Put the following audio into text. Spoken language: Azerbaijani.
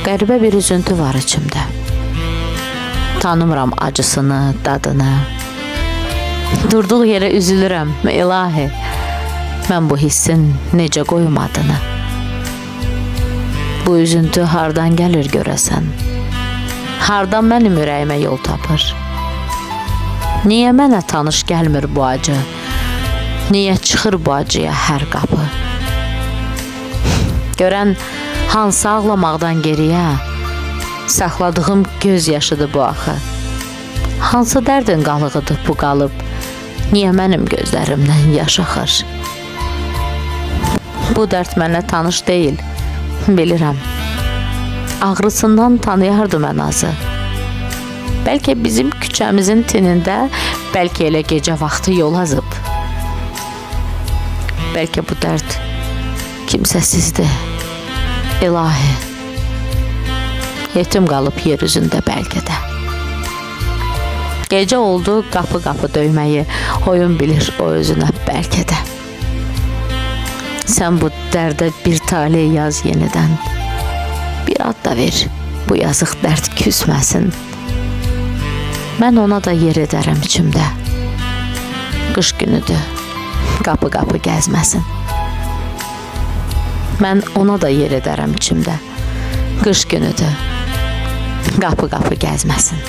Qəribə bir üzüntü var içimdə. Tanımıram acısını, dadını. Durduğu yerə üzülürəm, ilahi. Mən bu hissin necə qoyum adını? Bu üzüntü hardan gəlir görəsən? Hardan mənim ürəyimə yol tapır? Niyə mənə tanış gəlmir bu acı? Niyə çıxır bu acıya hər qapı? Görən hansı ağlamaqdan geriyə saxladığım göz yaşıdır bu axı? Hansı dərdin qalığıdır bu qalıb? Niyə mənim gözlərimdən yaş axır? Bu dərd mənə tanış deyil, bilirəm. Ağrısından tanıyardım ən azı. Bəlkə bizim küçəmizin tinində, bəlkə elə gecə vaxtı yol azıb. Bəlkə bu dərd kimsəsizdir, ilahi. Yetim qalıb yer üzündə bəlkə də. Gecə oldu qapı-qapı döyməyi, oyun bilir o özünə bəlkə də. Sən bu dərdə bir talih yaz yenidən. Bir ad da ver, bu yazıq dərd küsməsin. Mən ona da yer edərəm içimdə. Qış günüdür, qapı-qapı gəzməsin. Mən ona da yer edərəm içimdə. Qış günüdür, qapı-qapı gəzməsin.